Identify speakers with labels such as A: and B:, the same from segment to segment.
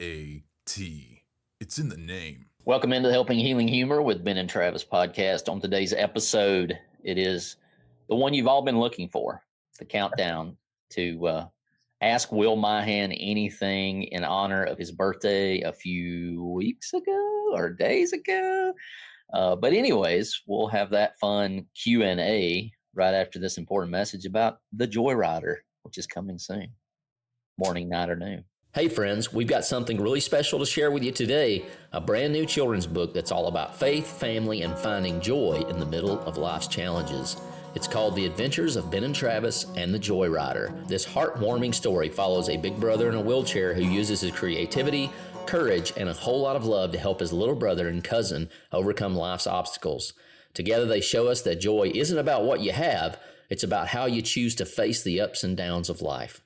A: B-E-L-A-T. It's in the name.
B: Welcome into Helping Healing Humor with Ben and Travis podcast. On today's episode, it is the one you've all been looking for, the countdown to ask Will Myhan anything in honor of his birthday a few weeks ago or days ago. But anyways, we'll have that fun Q&A right after this important message about the Joyrider, which is coming soon. Morning, night, or noon. Hey friends, we've got something really special to share with you today, a brand new children's book that's all about faith, family, and finding joy in the middle of life's challenges. It's called The Adventures of Ben and Travis and the Joyrider. This heartwarming story follows a big brother in a wheelchair who uses his creativity, courage, and a whole lot of love to help his little brother and cousin overcome life's obstacles. Together they show us that joy isn't about what you have, it's about how you choose to face the ups and downs of life.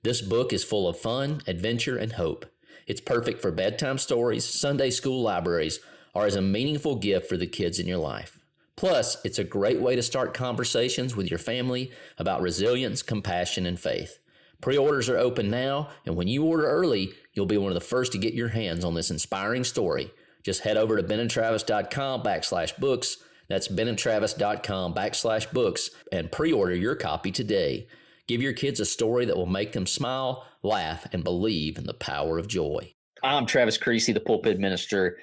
B: This book is full of fun, adventure, and hope. It's perfect for bedtime stories, Sunday school libraries, or as a meaningful gift for the kids in your life. Plus, it's a great way to start conversations with your family about resilience, compassion, and faith. Pre-orders are open now, and when you order early, you'll be one of the first to get your hands on this inspiring story. Just head over to benandtravis.com/books. That's benandtravis.com/books and pre-order your copy today. Give your kids a story that will make them smile, laugh, and believe in the power of joy. I'm Travis Creasy, the pulpit minister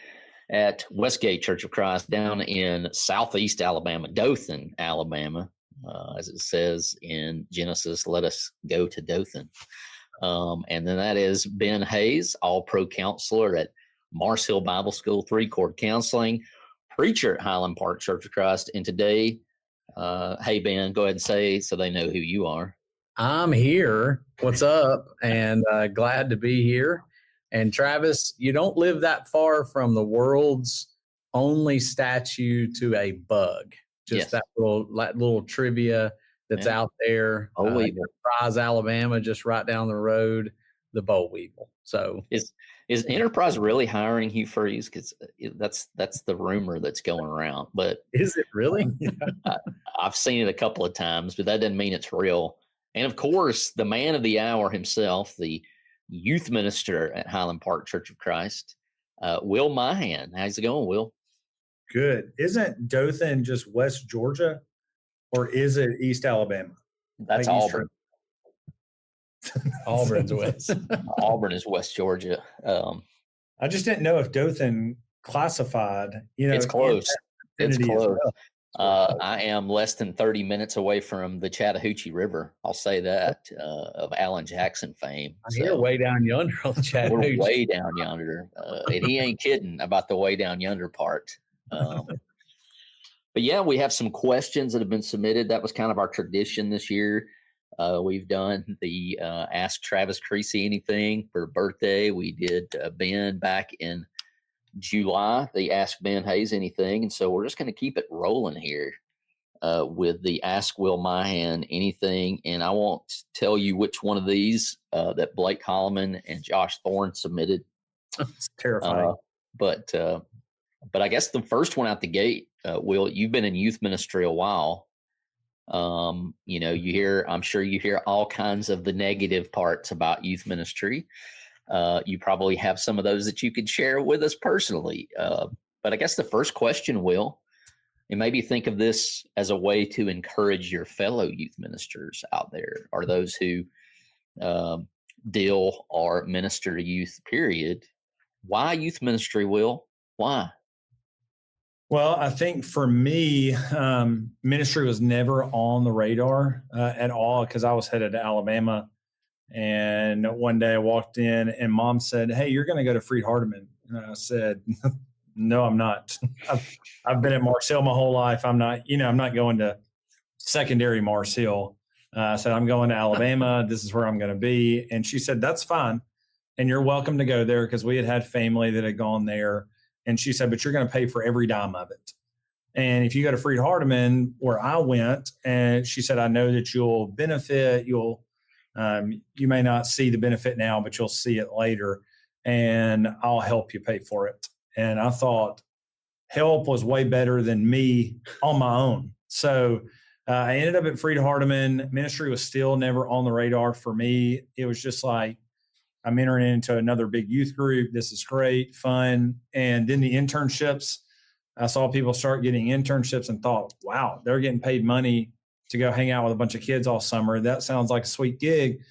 B: at Westgate Church of Christ down in southeast Alabama, Dothan, Alabama. As it says in Genesis, let us go to Dothan. And then that is Ben Hayes, all-pro counselor at Mars Hill Bible School, 3-Court Counseling, preacher at Highland Park Church of Christ. And today, hey, Ben, go ahead and say so they know who you are.
C: I'm here. What's up? And glad to be here. And Travis, you don't live that far from the world's only statue to a bug. Just that little trivia that's out there. Enterprise, Alabama, just right down the road, the boll weevil. So
B: is Enterprise really hiring Hugh Freeze? Because that's the rumor that's going around. But
C: is it really?
B: I've seen it a couple of times, but that doesn't mean it's real. And of course, the man of the hour himself, the youth minister at Highland Park Church of Christ, Will Myhan. How's it going, Will?
D: Good. Isn't Dothan just West Georgia, or is it East Alabama?
B: That's like Auburn.
D: Auburn's West.
B: Auburn is West Georgia.
D: I just didn't know if Dothan classified.
B: It's close. It's close. I am less than 30 minutes away from the Chattahoochee River. I'll say that, of Alan Jackson fame.
C: You're way down yonder on the Chattahoochee.
B: We're way down yonder. And he ain't kidding about the way down yonder part. But yeah, we have some questions that have been submitted. That was kind of our tradition this year. We've done the Ask Travis Creasy Anything for birthday. We did Ben back in July, they asked Ben Hayes Anything. And so we're just going to keep it rolling here with the Ask Will Myhan Anything. And I won't tell you which one of these that Blake Holloman and Josh Thorne submitted.
D: It's terrifying.
B: But I guess the first one out the gate, Will, you've been in youth ministry a while. I'm sure you hear all kinds of the negative parts about youth ministry. You probably have some of those that you could share with us personally. But I guess the first question, Will, and maybe think of this as a way to encourage your fellow youth ministers out there, or those who deal or minister to youth, period. Why youth ministry, Will? Why?
D: Well, I think for me, ministry was never on the radar at all, because I was headed to Alabama. And one day I walked in and Mom said, "Hey, you're going to go to Freed Hardeman." And I said, "No, I'm not. I've been at Mars Hill my whole life. I'm not going to secondary Mars Hill." I said, "I'm going to Alabama. This is where I'm going to be." And she said, "That's fine. And you're welcome to go there," because we had family that had gone there. And she said, "But you're going to pay for every dime of it. And if you go to Freed Hardeman, where I went," and she said, "I know that you'll benefit. You may not see the benefit now, but you'll see it later, and I'll help you pay for it." And I thought help was way better than me on my own. So I ended up at Freed Hardeman. Ministry was still never on the radar for me. It was just like, I'm entering into another big youth group. This is great, fun. And then the internships, I saw people start getting internships and thought, wow, they're getting paid money to go hang out with a bunch of kids all summer. That sounds like a sweet gig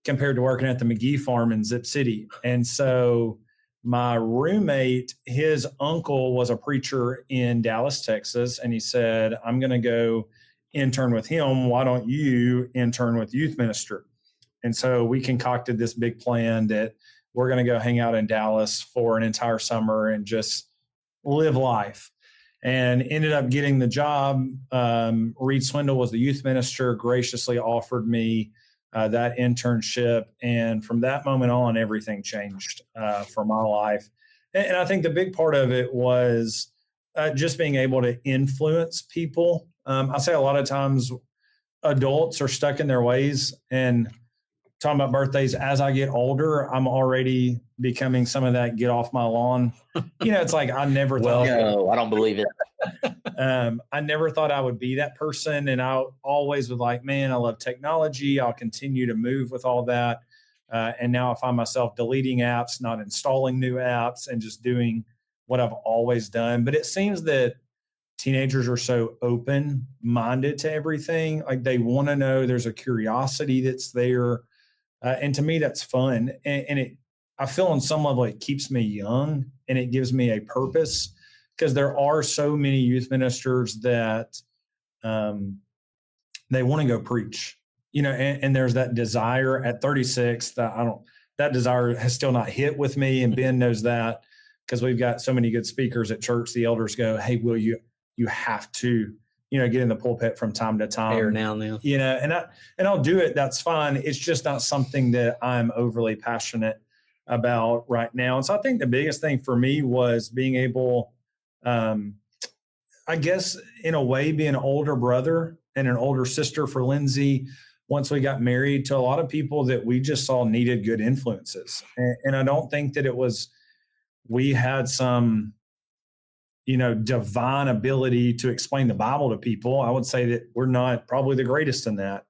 D: compared to working at the McGee farm in Zip City. And so my roommate, his uncle was a preacher in Dallas, Texas. And he said, I'm going to go intern with him. Why don't you intern with youth minister? And so we concocted this big plan that we're going to go hang out in Dallas for an entire summer and just live life. And ended up getting the job. Reed Swindle was the youth minister, graciously offered me that internship. And from that moment on, everything changed for my life. And I think the big part of it was just being able to influence people. I say a lot of times adults are stuck in their ways, and talking about birthdays, as I get older, I'm already becoming some of that get off my lawn. It's like I never thought.
B: No, I don't believe it.
D: I never thought I would be that person. And I always was like, man, I love technology. I'll continue to move with all that. And now I find myself deleting apps, not installing new apps, and just doing what I've always done. But it seems that teenagers are so open-minded to everything. Like they want to know, there's a curiosity that's there. And to me, that's fun. And I feel on some level it keeps me young and it gives me a purpose, because there are so many youth ministers that they want to go preach, and there's that desire at 36 that desire has still not hit with me. And Ben knows that, because we've got so many good speakers at church. The elders go, hey, Will, you have to, get in the pulpit from time to time.
C: Every now and then.
D: And I'll do it. That's fine. It's just not something that I'm overly passionate about right now. And so I think the biggest thing for me was being able, I guess in a way, be an older brother and an older sister for Lindsay once we got married, to a lot of people that we just saw needed good influences. And I don't think that it was, we had some, divine ability to explain the Bible to people. I would say that we're not probably the greatest in that.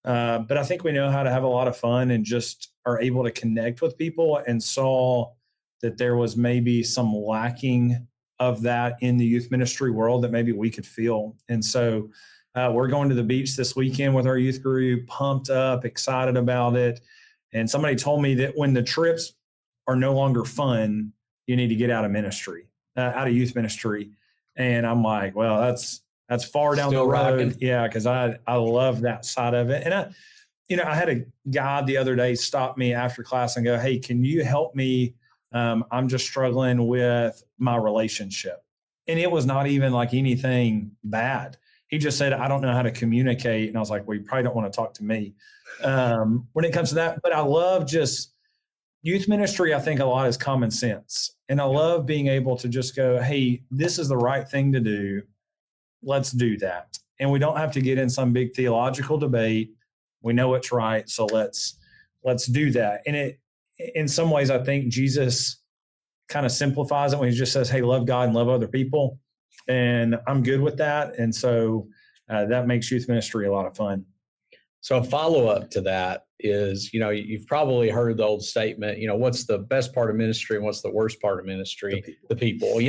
D: But I think we know how to have a lot of fun and just are able to connect with people, and saw that there was maybe some lacking of that in the youth ministry world that maybe we could feel. And so we're going to the beach this weekend with our youth group, pumped up, excited about it. And somebody told me that when the trips are no longer fun, you need to get out of ministry. Out of youth ministry. And I'm like, well, that's far down
C: Still
D: the road.
C: rocking.
D: Yeah. Cause I love that side of it. And I had a guy the other day stop me after class and go, hey, can you help me? I'm just struggling with my relationship. And it was not even like anything bad. He just said, I don't know how to communicate. And I was like, well, you probably don't want to talk to me when it comes to that. But I love just youth ministry. I think a lot is common sense. And I love being able to just go, hey, this is the right thing to do. Let's do that. And we don't have to get in some big theological debate. We know it's right. So let's do that. And it, in some ways, I think Jesus kind of simplifies it when he just says, hey, love God and love other people. And I'm good with that. And so that makes youth ministry a lot of fun.
C: So a follow-up to that is, you've probably heard the old statement, what's the best part of ministry and what's the worst part of ministry? The people.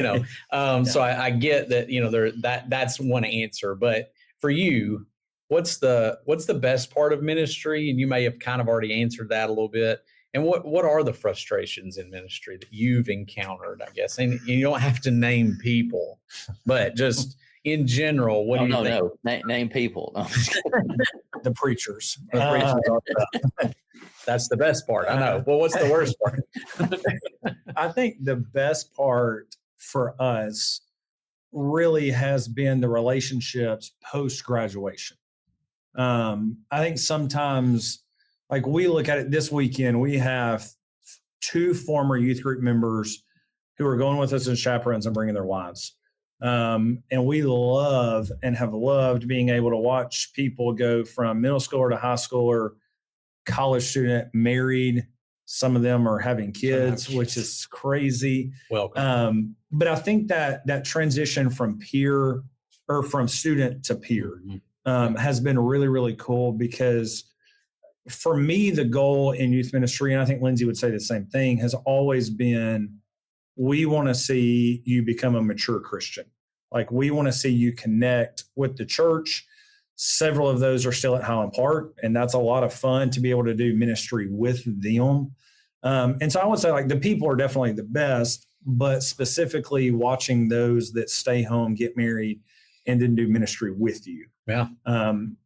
C: So I get that, that's one answer. But for you, what's the best part of ministry? And you may have kind of already answered that a little bit. And what are the frustrations in ministry that you've encountered, I guess? And you don't have to name people, but just in general, what do you think?
B: No, name people. No.
D: The preachers.
C: That's the best part. I know. Well, what's the worst part?
D: I think the best part for us really has been the relationships post-graduation. I think sometimes, like we look at it this weekend, we have 2 former youth group members who are going with us as chaperones and bringing their wives. And we love and have loved being able to watch people go from middle schooler to high schooler, college student, married. Some of them are having kids, which is crazy.
C: Welcome.
D: But I think that transition from peer or from student to peer has been really, really cool, because for me, the goal in youth ministry, and I think Lindsay would say the same thing, has always been, we want to see you become a mature Christian. Like, we want to see you connect with the church. Several of those are still at Highland Park, and that's a lot of fun to be able to do ministry with them. And so I would say, like, the people are definitely the best, but specifically watching those that stay home, get married, and then do ministry with you.
C: Yeah.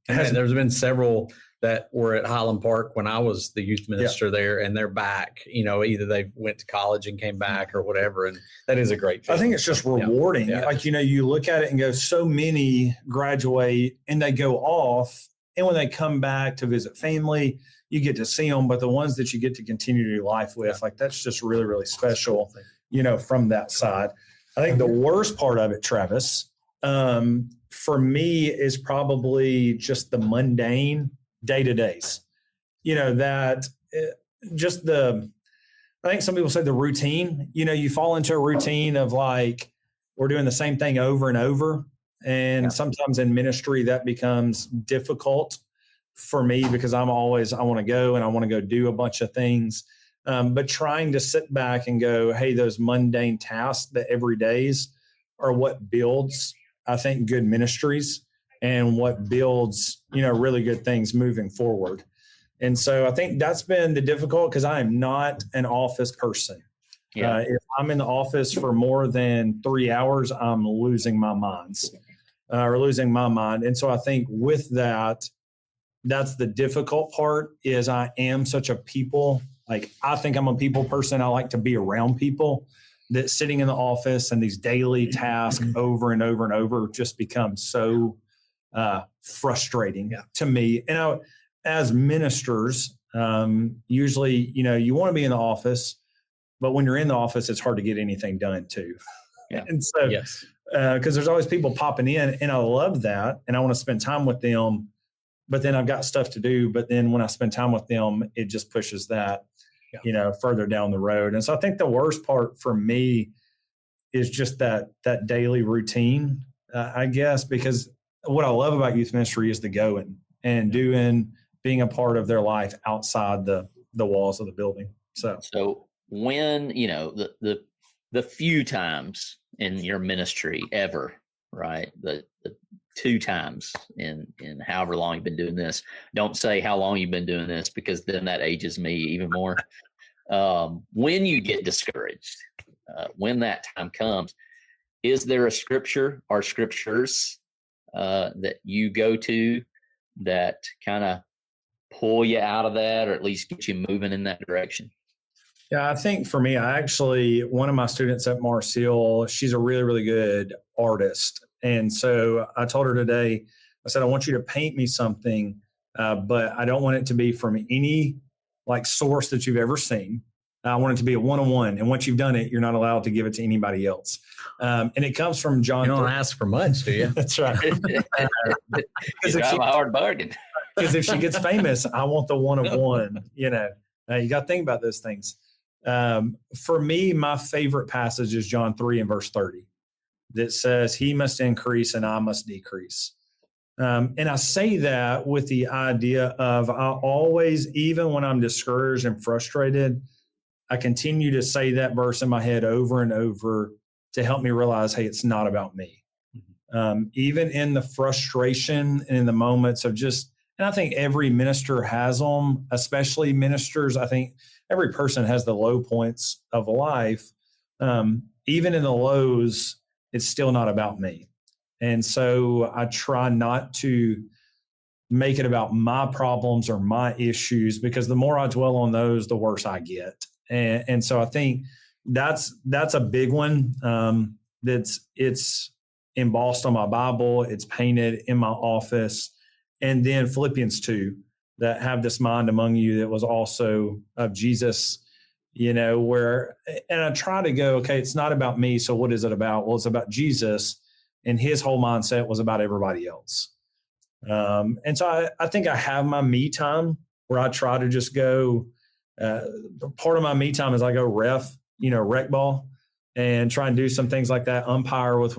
C: There's been several that were at Highland Park when I was the youth minister there, and they're back. Either they went to college and came back or whatever. And that is a great feeling.
D: I think it's just rewarding.
C: Yeah.
D: Like, you look at it and go, so many graduate and they go off. And when they come back to visit family, you get to see them. But the ones that you get to continue to do life with, like, that's just really, really special, from that side. I think the worst part of it, Travis, for me, is probably just the mundane day-to-days. I think some people say the routine. You fall into a routine of, like, we're doing the same thing over and over. And sometimes in ministry that becomes difficult for me, because I want to go and I want to go do a bunch of things. But trying to sit back and go, hey, those mundane tasks, the everydays, are what builds, I think, good ministries and what builds, really good things moving forward. And so I think that's been the difficult, because I am not an office person. Yeah. If I'm in the office for more than 3 hours, I'm losing my mind. And so I think with that, that's the difficult part, is I am such a people. Like, I think I'm a people person. I like to be around people. That sitting in the office and these daily tasks over and over and over just become so frustrating to me. And as ministers, usually, you want to be in the office, but when you're in the office, it's hard to get anything done too. Yeah. And so, because there's always people popping in, and I love that, and I want to spend time with them, but then I've got stuff to do. But then when I spend time with them, it just pushes that, further down the road. And so I think the worst part for me is just that daily routine, I guess, because what I love about youth ministry is the going and being a part of their life outside the walls of the building. So
B: when, the few times in your ministry ever, right? The 2 times in however long you've been doing this. Don't say how long you've been doing this, because then that ages me even more. When you get discouraged, when that time comes, is there a scripture or scriptures that you go to that kind of pull you out of that, or at least get you moving in that direction?
D: Yeah, I think for me, one of my students at Marseille, she's a really, really good artist. And so I told her today, I said, I want you to paint me something, but I don't want it to be from any source that you've ever seen. I want it to be a one-on-one. And once you've done it, you're not allowed to give it to anybody else. And it comes from John.
C: You don't ask for much, do you?
D: That's right.
B: Because a hard bargain.
D: Because if she gets famous, I want the one-on-one. You got to think about those things. For me, my favorite passage is John 3 and verse 30 that says, he must increase and I must decrease. And I say that with the idea of I always, even when I'm discouraged and frustrated, I continue to say that verse in my head over and over to help me realize, hey, it's not about me. Even in the frustration and in the moments of and I think every minister has them, especially ministers. I think every person has the low points of life. Even in the lows, it's still not about me. And so I try not to make it about my problems or my issues, because the more I dwell on those, the worse I get. And so I think that's a big one. It's embossed on my Bible. It's painted in my office. And then Philippians 2, that have this mind among you that was also of Jesus, and I try to go, okay, it's not about me. So what is it about? Well, it's about Jesus, and his whole mindset was about everybody else. And so I think I have my me time where I try to just go, part of my me time is I go rec ball, and try and do some things like that, umpire with,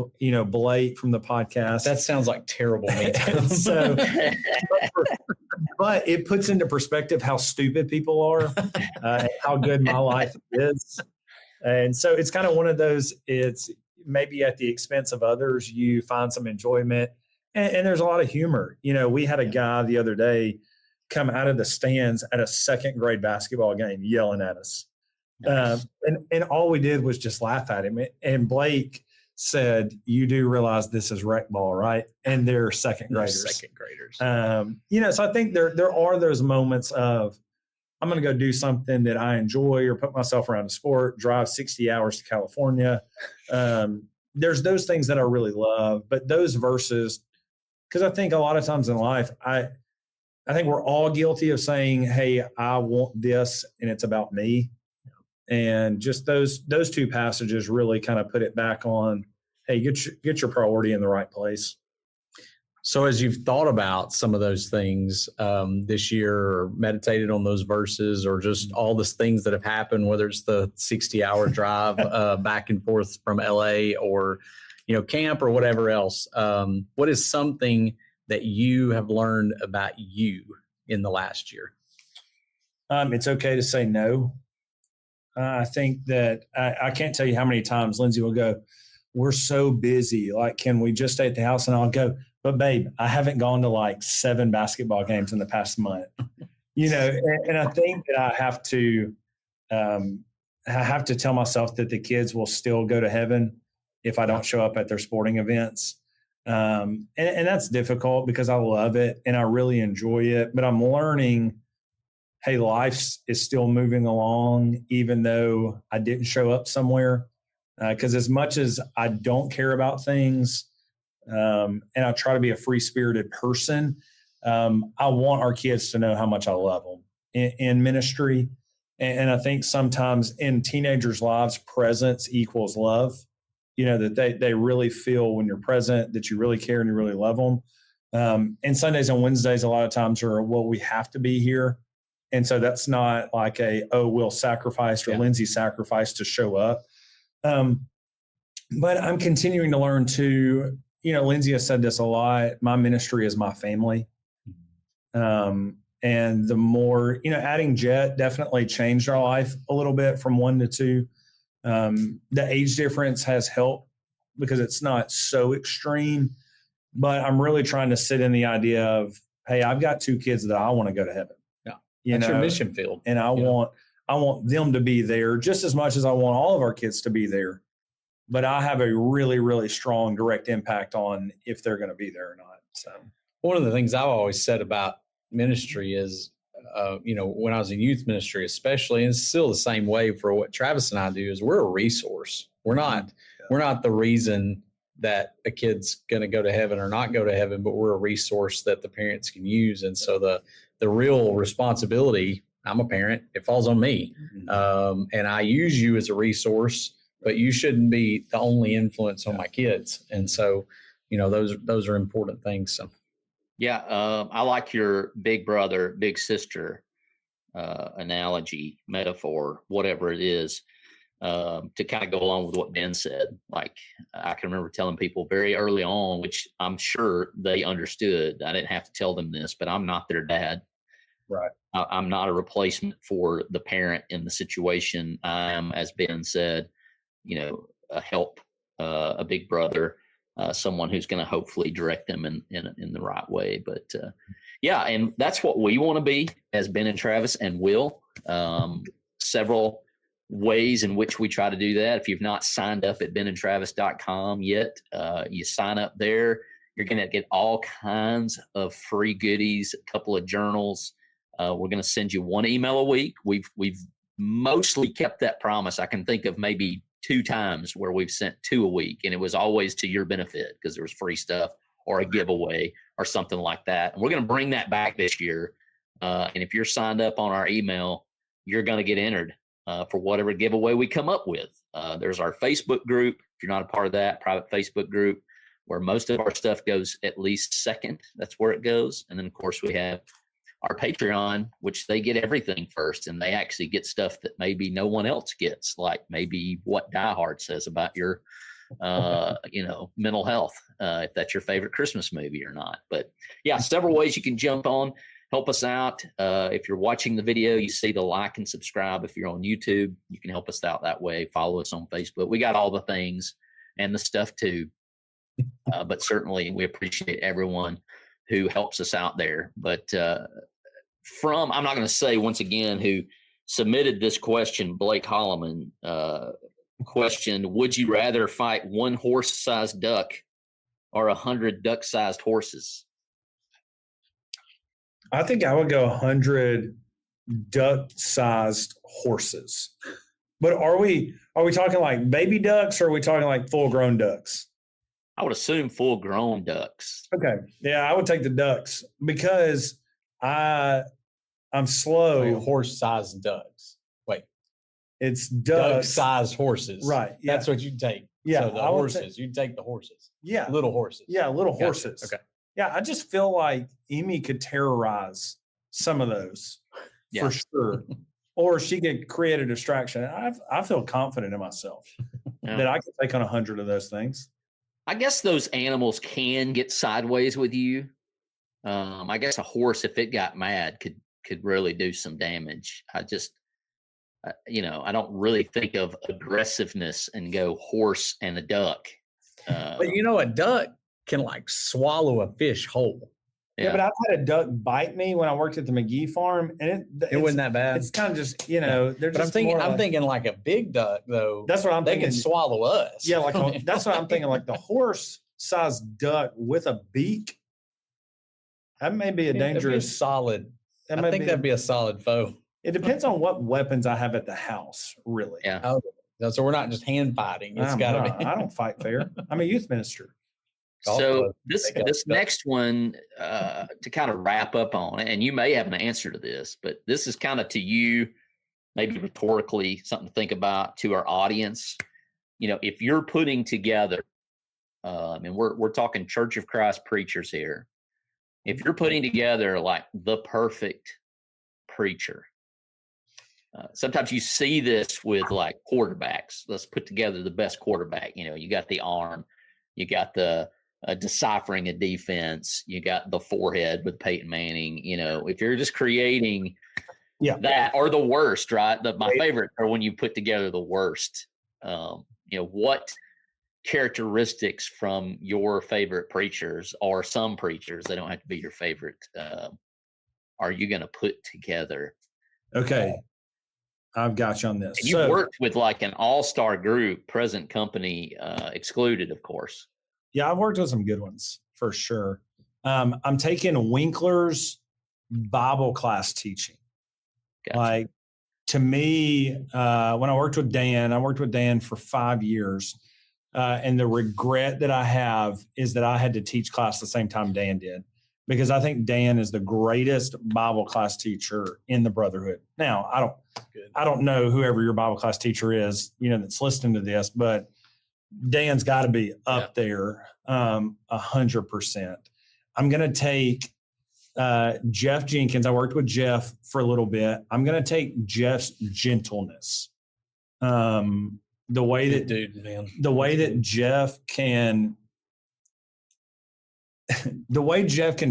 D: Blake from the podcast.
C: That sounds like terrible me time.
D: So, but it puts into perspective how stupid people are, and how good my life is. And so it's kind of one of those, it's maybe at the expense of others, you find some enjoyment, and there's a lot of humor. We had a guy the other day come out of the stands at a second grade basketball game yelling at us.
B: Nice.
D: And all we did was just laugh at him. And Blake said, "You do realize this is rec ball, right?" And they're second graders. So I think there are those moments of, I'm going to go do something that I enjoy or put myself around a sport, drive 60 hours to California. There's those things that I really love, but those verses, because I think a lot of times in life, I think we're all guilty of saying, "Hey, I want this," and it's about me. And just those two passages really kind of put it back on, hey, get your priority in the right place.
C: So as you've thought about some of those things this year, or meditated on those verses, or just all the things that have happened, whether it's the 60-hour drive back and forth from LA, or camp, or whatever else, what is something that you have learned about you in the last year?
D: It's okay to say no. I think that I can't tell you how many times Lindsay will go, "We're so busy. Like, can we just stay at the house?" And I'll go, "But babe, I haven't gone to like 7 basketball games in the past month." And I think that I have to tell myself that the kids will still go to heaven if I don't show up at their sporting events. And that's difficult because I love it and I really enjoy it, but I'm learning, hey, life is still moving along, even though I didn't show up somewhere. Because as much as I don't care about things, and I try to be a free-spirited person, I want our kids to know how much I love them in ministry. And I think sometimes in teenagers' lives, presence equals love. That they really feel when you're present, that you really care and you really love them. And Sundays and Wednesdays, a lot of times are, well, we have to be here. And so that's not like Will sacrificed or Lindsay sacrificed to show up. But I'm continuing to learn too. Lindsay has said this a lot. My ministry is my family. And the more, adding Jet definitely changed our life a little bit from 1 to 2. The age difference has helped because it's not so extreme, but I'm really trying to sit in the idea of, hey, I've got 2 kids that I want to go to heaven.
C: That's your mission field.
D: And I want them to be there just as much as I want all of our kids to be there. But I have a really, really strong direct impact on if they're going to be there or not. So
C: one of the things I've always said about ministry is, when I was in youth ministry, especially, and it's still the same way for what Travis and I do, is we're a resource. We're not the reason that a kid's going to go to heaven or not go to heaven, but we're a resource that the parents can use. And so the real responsibility, I'm a parent, it falls on me. And I use you as a resource, but you shouldn't be the only influence on my kids. And so, those are important things. So.
B: Yeah. I like your big brother, big sister analogy, metaphor, whatever it is, to kind of go along with what Ben said. Like, I can remember telling people very early on, which I'm sure they understood. I didn't have to tell them this, but I'm not their dad.
D: Right.
B: I'm not a replacement for the parent in the situation. I'm, as Ben said, a help, a big brother, someone who's going to hopefully direct them in the right way. But and that's what we want to be as Ben and Travis and Will. Several ways in which we try to do that. If you've not signed up at benandtravis.com yet, you sign up there. You're going to get all kinds of free goodies, a couple of journals. We're going to send you 1 email a week. We've mostly kept that promise. I can think of maybe 2 times where we've sent 2 a week, and it was always to your benefit because there was free stuff or a giveaway or something like that. And we're going to bring that back this year. And if you're signed up on our email, you're going to get entered for whatever giveaway we come up with. There's our Facebook group. If you're not a part of that, private Facebook group, where most of our stuff goes at least second. That's where it goes. And then, of course, we have our Patreon, which they get everything first, and they actually get stuff that maybe no one else gets, like maybe what Die Hard says about your, mental health, if that's your favorite Christmas movie or not. But yeah, several ways you can jump on. help us out. If you're watching the video, you see the like and subscribe. If you're on YouTube, you can help us out that way. Follow us on Facebook. We got all the things and the stuff too. But certainly we appreciate everyone who helps us out there. But I'm not going to say once again who submitted this question, Blake Holloman questioned, would you rather fight one horse-sized duck or 100 duck-sized horses?
D: I think I would go 100 duck-sized horses. But are we talking like baby ducks, or are we talking like full-grown ducks?
B: I would assume full-grown ducks.
D: Okay. Yeah, I would take the ducks because I'm slow.
C: Like horse-sized ducks. Wait.
D: It's ducks.
C: Duck-sized horses.
D: Right. Yeah.
C: That's what you take.
D: Yeah.
C: So the horses. You take the horses.
D: Yeah.
C: Little horses.
D: Yeah, little
C: Gotcha.
D: horses.
C: Okay.
D: Yeah, I just feel like Amy could terrorize some of those for sure. Or she could create a distraction. I feel confident in myself that I could take on 100 of those things.
B: I guess those animals can get sideways with you. I guess a horse, if it got mad, could really do some damage. I just, I don't really think of aggressiveness and go horse and a duck.
C: But a duck can like swallow a fish whole.
D: Yeah, but I've had a duck bite me when I worked at the McGee farm, and it wasn't that bad. It's kind of just, they're just.
C: But I'm thinking like a big duck though.
D: That's what I'm thinking.
C: They can swallow us.
D: Yeah, that's what I'm thinking. Like the horse-sized duck with a beak. That may be a dangerous.
C: Solid. I think that'd be a solid foe.
D: It depends on what weapons I have at the house, really.
B: Yeah.
C: Oh, so we're not just hand fighting. It's got to be.
D: I don't fight fair. I'm a youth minister.
B: So this next one, to kind of wrap up on it, and you may have an answer to this, but this is kind of to you, maybe rhetorically, something to think about to our audience. If you're putting together, and we're talking Church of Christ preachers here, if you're putting together like the perfect preacher, sometimes you see this with like quarterbacks. Let's put together the best quarterback. You got the arm, you got the deciphering a defense, you got the forehead with Peyton Manning. If you're just creating that, or the worst, right? My favorite are when you put together the worst. What characteristics from your favorite preachers, or some preachers, they don't have to be your favorite, are you going to put together?
D: Okay. I've got you on this.
B: And you worked with like an all-star group, present company excluded, of course.
D: Yeah, I've worked with some good ones for sure. I'm taking Winkler's Bible class teaching.
B: Gotcha.
D: Like, to me, when I worked with Dan for 5 years. And the regret that I have is that I had to teach class the same time Dan did, because I think Dan is the greatest Bible class teacher in the brotherhood. Now, I don't know whoever your Bible class teacher is, that's listening to this, but Dan's got to be up there 100%. I'm going to take Jeff Jenkins. I worked with Jeff for a little bit. I'm going to take Jeff's gentleness. The way that Jeff can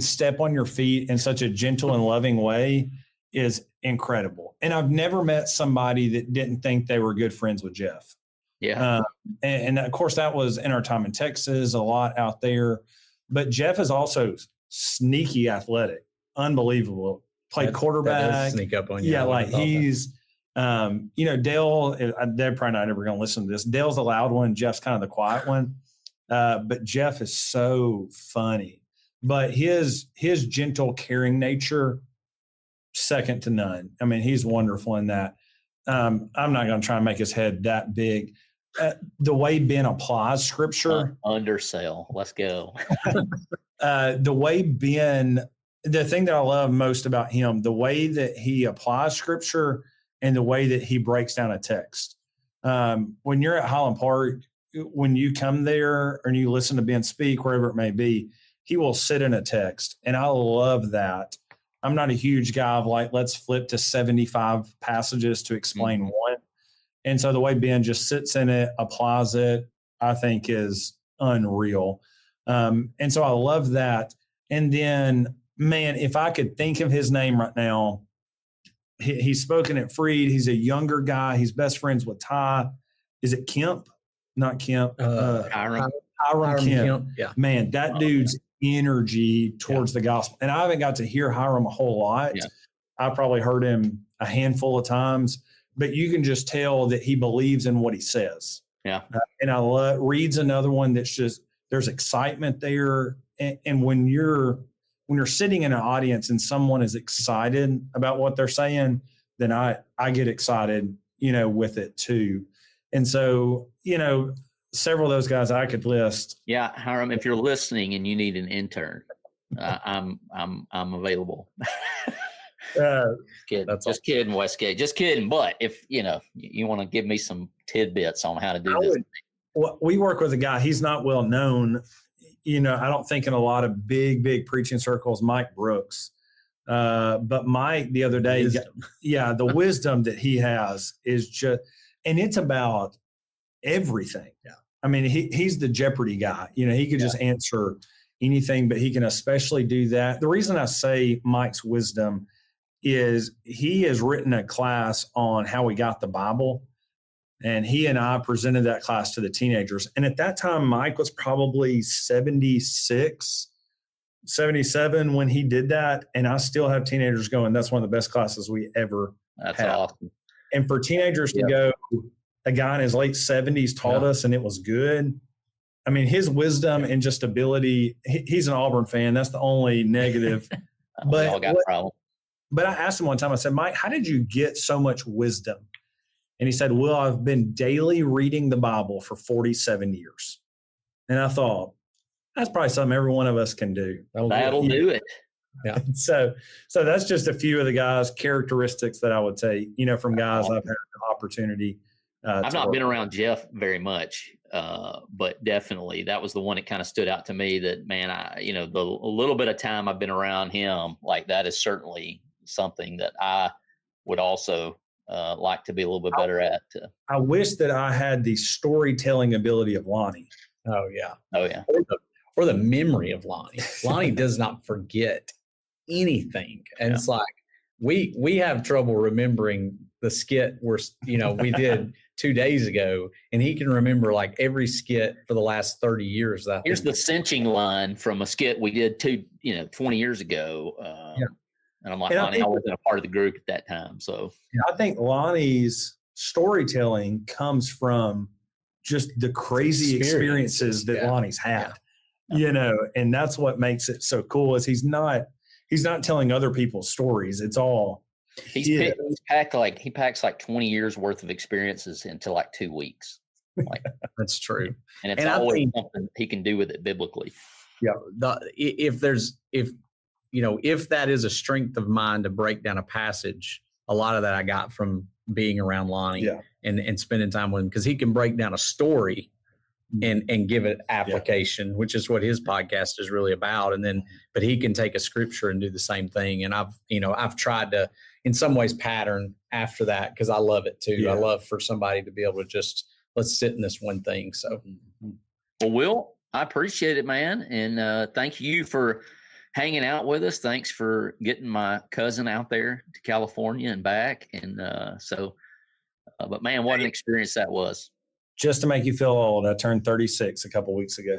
D: step on your feet in such a gentle and loving way is incredible. And I've never met somebody that didn't think they were good friends with Jeff.
B: Yeah.
D: And of course that was in our time in Texas, a lot out there, but Jeff is also sneaky athletic, unbelievable. Played quarterback.
C: Sneak up on you.
D: Yeah. Like he's, Dale, they're probably not ever going to listen to this. Dale's the loud one. Jeff's kind of the quiet one. But Jeff is so funny, but his gentle, caring nature, second to none. I mean, he's wonderful in that. I'm not going to try and make his head that big. The way Ben applies scripture.
B: Undersell. Let's go.
D: The way Ben, the thing that I love most about him, the way that he applies scripture and the way that he breaks down a text. When you're at Highland Park, when you come there and you listen to Ben speak, wherever it may be, he will sit in a text. And I love that. I'm not a huge guy of like, let's flip to 75 passages to explain one. And so the way Ben just sits in it, applies it, I think is unreal. And so I love that. And then man, if I could think of his name right now, he's spoken at Freed. He's a younger guy. He's best friends with Ty. Is it Kemp? Not Kemp.
B: Hiram.
D: Hiram Kemp.
C: Yeah.
D: Man, that dude's energy towards the gospel. And I haven't got to hear Hiram a whole lot.
B: Yeah.
D: I probably heard him a handful of times, but you can just tell that he believes in what he says.
B: Yeah.
D: And I love Reed's another one that's just, there's excitement there. And when you're sitting in an audience and someone is excited about what they're saying, then I get excited, with it too. And so, several of those guys I could list.
B: Yeah, Hiram, if you're listening and you need an intern, I'm available. Just kidding, Westgate. Just kidding. But if you want to give me some tidbits on how to do this.
D: Well, we work with a guy. He's not well known. I don't think in a lot of big preaching circles, Mike Brooks. But Mike the other day, the wisdom that he has is just, and it's about everything.
C: Yeah.
D: I mean, he's the Jeopardy guy. He could just answer anything, but he can especially do that. The reason I say Mike's wisdom is he has written a class on how we got the Bible. And he and I presented that class to the teenagers. And at that time, Mike was probably 76, 77 when he did that. And I still have teenagers going, that's one of the best classes we ever
B: That's
D: had.
B: awesome.
D: And for teenagers to go, a guy in his late 70s taught us and it was good. I mean, his wisdom and just ability, he's an Auburn fan. That's the only negative.
B: We all got problems.
D: But I asked him one time, I said, Mike, how did you get so much wisdom? And he said, well, I've been daily reading the Bible for 47 years. And I thought, that's probably something every one of us can do.
B: That'll do it.
D: Yeah. So that's just a few of the guys' characteristics that I would say, from guys I've had the opportunity.
B: I've not been around Jeff very much, but definitely that was the one that kind of stood out to me that, man, the little bit of time I've been around him, like that is certainly something that I would also like to be a little bit better at.
D: I wish that I had the storytelling ability of Lonnie.
C: Oh, yeah.
B: Oh, yeah.
C: Or the memory of Lonnie. Lonnie does not forget anything. And it's like, we have trouble remembering the skit we did 2 days ago, and he can remember like every skit for the last 30 years.
B: Here's the cinching line from a skit we did 20 years ago. And I'm like, Lonnie, I wasn't a part of the group at that time. So
D: I think Lonnie's storytelling comes from just the crazy experiences that Lonnie's had, and that's what makes it so cool is he's not telling other people's stories. It's all
B: he packs like 20 years worth of experiences into like 2 weeks. Like
C: that's true.
B: And it's always something he can do with it biblically.
C: Yeah. If that is a strength of mine to break down a passage, a lot of that I got from being around Lonnie and spending time with him, because he can break down a story and give it application, which is what his podcast is really about. And then, but he can take a scripture and do the same thing. And I've tried to, in some ways, pattern after that, because I love it too. I love for somebody to be able to just, let's sit in this one thing. So,
B: well, Will, I appreciate it, man. And thank you for hanging out with us. Thanks for getting my cousin out there to California and back. And but man, what an experience that was.
D: Just to make you feel old, I turned 36 a couple weeks ago.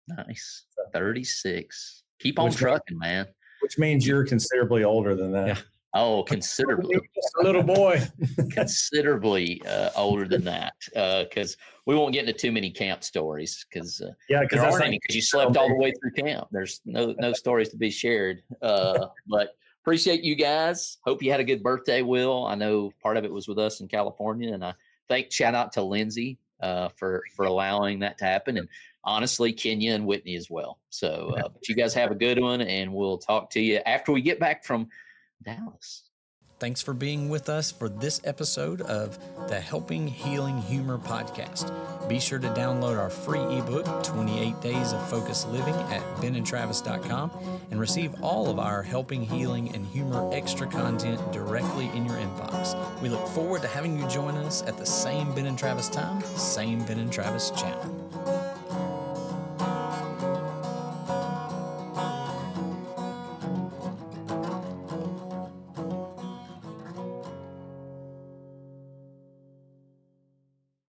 B: Nice. 36. Keep on trucking, man.
D: Which means you're considerably older than that.
B: Yeah. Oh, considerably.
C: Just a little boy.
B: Considerably older than that. Because we won't get into too many camp stories. Because there aren't any, because you slept all the way through camp. There's no stories to be shared. But appreciate you guys. Hope you had a good birthday, Will. I know part of it was with us in California. And shout out to Lindsay for allowing that to happen. And honestly, Kenya and Whitney as well. So but you guys have a good one, and we'll talk to you after we get back from Dallas.
C: Thanks for being with us for this episode of the Helping Healing Humor podcast. Be sure to download our free ebook, 28 Days of Focused Living, at benandtravis.com and receive all of our Helping Healing and Humor extra content directly in your inbox. We look forward to having you join us at the same Ben and Travis time, same Ben and Travis channel.